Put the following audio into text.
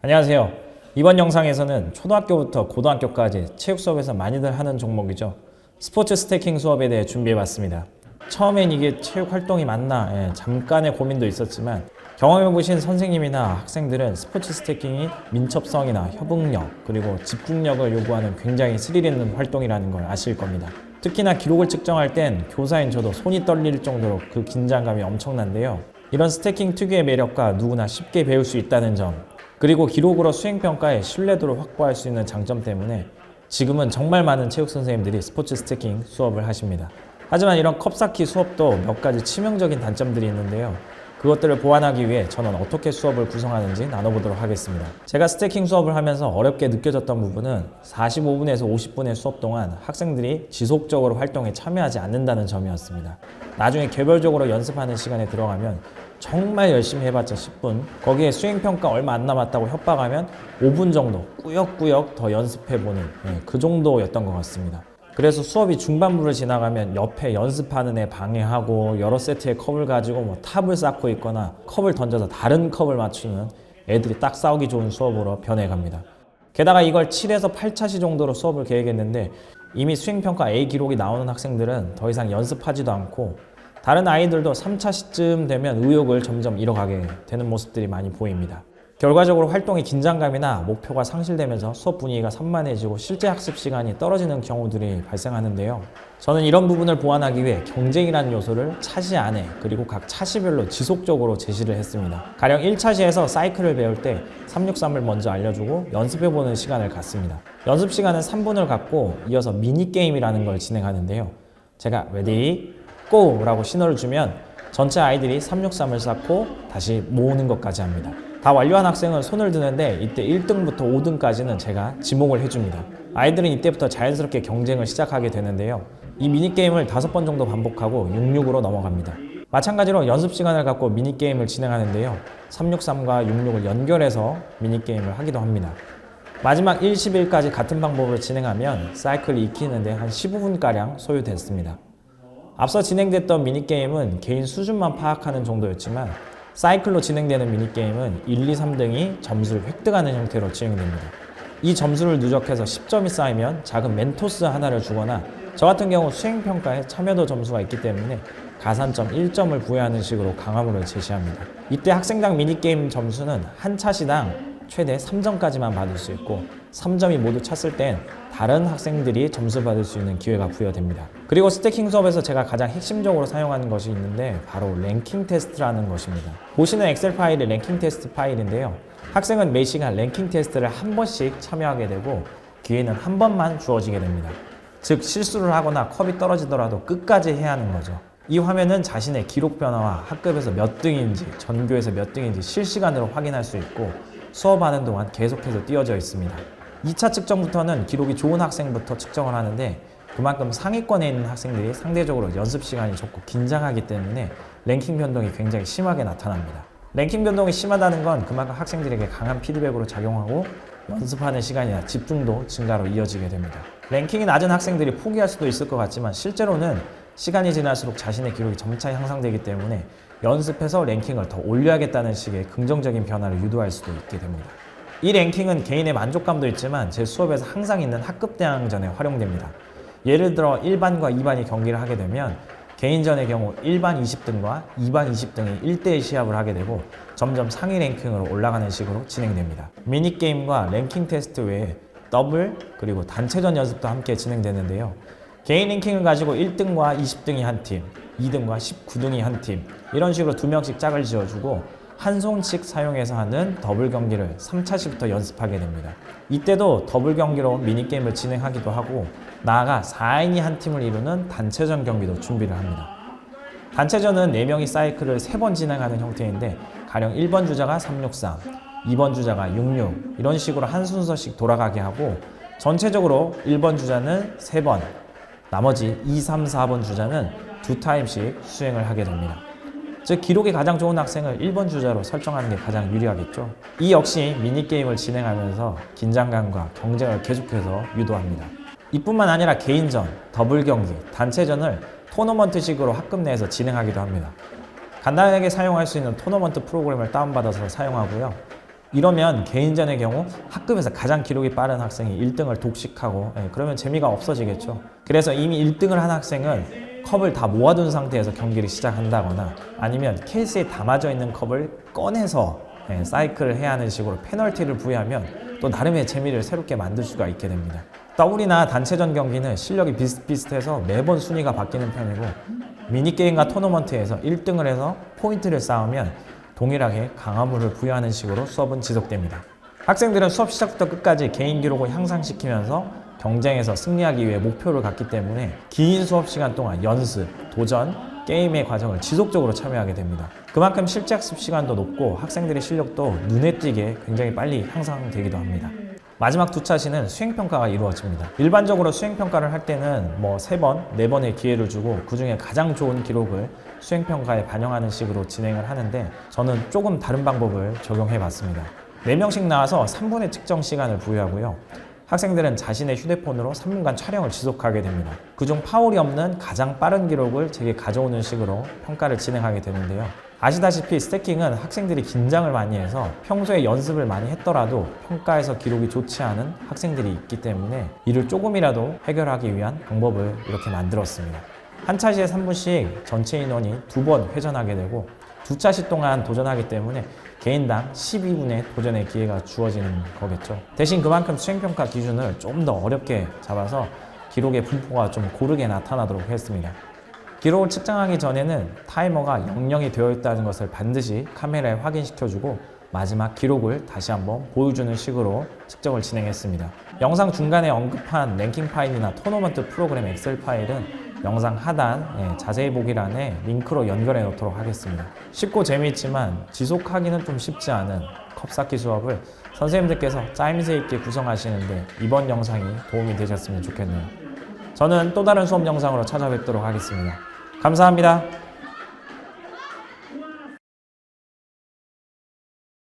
안녕하세요. 이번 영상에서는 초등학교부터 고등학교까지 체육 수업에서 많이들 하는 종목이죠. 스포츠 스태킹 수업에 대해 준비해봤습니다. 처음엔 이게 체육 활동이 맞나 잠깐의 고민도 있었지만 경험해보신 선생님이나 학생들은 스포츠 스태킹이 민첩성이나 협응력 그리고 집중력을 요구하는 굉장히 스릴 있는 활동이라는 걸 아실 겁니다. 특히나 기록을 측정할 땐 교사인 저도 손이 떨릴 정도로 그 긴장감이 엄청난데요. 이런 스태킹 특유의 매력과 누구나 쉽게 배울 수 있다는 점, 그리고 기록으로 수행평가에 신뢰도를 확보할 수 있는 장점 때문에 지금은 정말 많은 체육 선생님들이 스포츠 스태킹 수업을 하십니다. 하지만 이런 컵 쌓기 수업도 몇 가지 치명적인 단점들이 있는데요. 그것들을 보완하기 위해 저는 어떻게 수업을 구성하는지 나눠보도록 하겠습니다. 제가 스태킹 수업을 하면서 어렵게 느껴졌던 부분은 45분에서 50분의 수업 동안 학생들이 지속적으로 활동에 참여하지 않는다는 점이었습니다. 나중에 개별적으로 연습하는 시간에 들어가면 정말 열심히 해봤자 10분, 거기에 수행평가 얼마 안 남았다고 협박하면 5분 정도 꾸역꾸역 더 연습해보는 그 정도였던 것 같습니다. 그래서 수업이 중반부를 지나가면 옆에 연습하는 애 방해하고 여러 세트의 컵을 가지고 탑을 쌓고 있거나 컵을 던져서 다른 컵을 맞추는 애들이 딱 싸우기 좋은 수업으로 변해갑니다. 게다가 이걸 7에서 8차시 정도로 수업을 계획했는데 이미 수행평가 A 기록이 나오는 학생들은 더 이상 연습하지도 않고 다른 아이들도 3차시쯤 되면 의욕을 점점 잃어가게 되는 모습들이 많이 보입니다. 결과적으로 활동의 긴장감이나 목표가 상실되면서 수업 분위기가 산만해지고 실제 학습 시간이 떨어지는 경우들이 발생하는데요. 저는 이런 부분을 보완하기 위해 경쟁이라는 요소를 차시 안에 그리고 각 차시별로 지속적으로 제시를 했습니다. 가령 1차시에서 사이클을 배울 때 363을 먼저 알려주고 연습해보는 시간을 갖습니다. 연습 시간은 3분을 갖고 이어서 미니게임이라는 걸 진행하는데요. 제가 레디, 고! 라고 신호를 주면 전체 아이들이 363을 쌓고 다시 모으는 것까지 합니다. 다 완료한 학생은 손을 드는데 이때 1등부터 5등까지는 제가 지목을 해줍니다. 아이들은 이때부터 자연스럽게 경쟁을 시작하게 되는데요. 이 미니게임을 5번 정도 반복하고 66으로 넘어갑니다. 마찬가지로 연습 시간을 갖고 미니게임을 진행하는데요. 363과 66을 연결해서 미니게임을 하기도 합니다. 마지막 1, 11까지 같은 방법으로 진행하면 사이클이 익히는데 한 15분가량 소요됐습니다. 앞서 진행됐던 미니게임은 개인 수준만 파악하는 정도였지만 사이클로 진행되는 미니게임은 1, 2, 3등이 점수를 획득하는 형태로 진행됩니다. 이 점수를 누적해서 10점이 쌓이면 작은 멘토스 하나를 주거나 저 같은 경우 수행평가에 참여도 점수가 있기 때문에 가산점 1점을 부여하는 식으로 강화물을 제시합니다. 이때 학생당 미니게임 점수는 한 차시당 최대 3점까지만 받을 수 있고 3점이 모두 찼을 땐 다른 학생들이 점수 받을 수 있는 기회가 부여됩니다. 그리고 스태킹 수업에서 제가 가장 핵심적으로 사용하는 것이 있는데 바로 랭킹 테스트라는 것입니다. 보시는 엑셀 파일이 랭킹 테스트 파일인데요. 학생은 매 시간 랭킹 테스트를 한 번씩 참여하게 되고 기회는 한 번만 주어지게 됩니다. 즉 실수를 하거나 컵이 떨어지더라도 끝까지 해야 하는 거죠. 이 화면은 자신의 기록 변화와 학급에서 몇 등인지 전교에서 몇 등인지 실시간으로 확인할 수 있고 수업하는 동안 계속해서 띄워져 있습니다. 2차 측정부터는 기록이 좋은 학생부터 측정을 하는데 그만큼 상위권에 있는 학생들이 상대적으로 연습 시간이 적고 긴장하기 때문에 랭킹 변동이 굉장히 심하게 나타납니다. 랭킹 변동이 심하다는 건 그만큼 학생들에게 강한 피드백으로 작용하고 연습하는 시간이나 집중도 증가로 이어지게 됩니다. 랭킹이 낮은 학생들이 포기할 수도 있을 것 같지만 실제로는 시간이 지날수록 자신의 기록이 점차 향상되기 때문에 연습해서 랭킹을 더 올려야겠다는 식의 긍정적인 변화를 유도할 수도 있게 됩니다. 이 랭킹은 개인의 만족감도 있지만 제 수업에서 항상 있는 학급대항전에 활용됩니다. 예를 들어 1반과 2반이 경기를 하게 되면 개인전의 경우 1반 20등과 2반 20등이 1대1 시합을 하게 되고 점점 상위 랭킹으로 올라가는 식으로 진행됩니다. 미니게임과 랭킹 테스트 외에 더블 그리고 단체전 연습도 함께 진행되는데요. 개인 랭킹을 가지고 1등과 20등이 한 팀, 2등과 19등이 한 팀, 이런 식으로 2명씩 짝을 지어주고 한 손씩 사용해서 하는 더블 경기를 3차시부터 연습하게 됩니다. 이때도 더블 경기로 미니게임을 진행하기도 하고 나아가 4인이 한 팀을 이루는 단체전 경기도 준비를 합니다. 단체전은 4명이 사이클을 3번 진행하는 형태인데 가령 1번 주자가 363, 2번 주자가 66 이런 식으로 한 순서씩 돌아가게 하고 전체적으로 1번 주자는 3번, 나머지 2, 3, 4번 주자는 2타임씩 수행을 하게 됩니다. 즉 기록이 가장 좋은 학생을 1번 주자로 설정하는 게 가장 유리하겠죠. 이 역시 미니게임을 진행하면서 긴장감과 경쟁을 계속해서 유도합니다. 이뿐만 아니라 개인전, 더블 경기, 단체전을 토너먼트식으로 학급 내에서 진행하기도 합니다. 간단하게 사용할 수 있는 토너먼트 프로그램을 다운받아서 사용하고요. 이러면 개인전의 경우 학급에서 가장 기록이 빠른 학생이 1등을 독식하고 그러면 재미가 없어지겠죠. 그래서 이미 1등을 한 학생은 컵을 다 모아둔 상태에서 경기를 시작한다거나 아니면 케이스에 담아져 있는 컵을 꺼내서 사이클을 해야 하는 식으로 페널티를 부여하면 또 나름의 재미를 새롭게 만들 수가 있게 됩니다. 더블이나 단체전 경기는 실력이 비슷비슷해서 매번 순위가 바뀌는 편이고 미니게임과 토너먼트에서 1등을 해서 포인트를 쌓으면 동일하게 강화물을 부여하는 식으로 수업은 지속됩니다. 학생들은 수업 시작부터 끝까지 개인 기록을 향상시키면서 경쟁에서 승리하기 위해 목표를 갖기 때문에 긴 수업 시간 동안 연습, 도전, 게임의 과정을 지속적으로 참여하게 됩니다. 그만큼 실제 학습 시간도 높고 학생들의 실력도 눈에 띄게 굉장히 빨리 향상되기도 합니다. 마지막 두 차시는 수행평가가 이루어집니다. 일반적으로 수행평가를 할 때는 3번, 4번의 기회를 주고 그 중에 가장 좋은 기록을 수행평가에 반영하는 식으로 진행을 하는데 저는 조금 다른 방법을 적용해 봤습니다. 4명씩 나와서 3분의 측정 시간을 부여하고요. 학생들은 자신의 휴대폰으로 3분간 촬영을 지속하게 됩니다. 그중 파울이 없는 가장 빠른 기록을 제게 가져오는 식으로 평가를 진행하게 되는데요. 아시다시피 스태킹은 학생들이 긴장을 많이 해서 평소에 연습을 많이 했더라도 평가에서 기록이 좋지 않은 학생들이 있기 때문에 이를 조금이라도 해결하기 위한 방법을 이렇게 만들었습니다. 한 차시에 3분씩 전체 인원이 2번 회전하게 되고 두 차시 동안 도전하기 때문에 개인당 12분의 도전의 기회가 주어지는 거겠죠. 대신 그만큼 수행평가 기준을 좀 더 어렵게 잡아서 기록의 분포가 좀 고르게 나타나도록 했습니다. 기록을 측정하기 전에는 타이머가 00이 되어 있다는 것을 반드시 카메라에 확인시켜주고 마지막 기록을 다시 한번 보여주는 식으로 측정을 진행했습니다. 영상 중간에 언급한 랭킹 파일이나 토너먼트 프로그램 엑셀 파일은 영상 하단 자세히 보기란에 링크로 연결해 놓도록 하겠습니다. 쉽고 재미있지만 지속하기는 좀 쉽지 않은 컵 쌓기 수업을 선생님들께서 짜임새 있게 구성하시는데 이번 영상이 도움이 되셨으면 좋겠네요. 저는 또 다른 수업 영상으로 찾아뵙도록 하겠습니다. 감사합니다.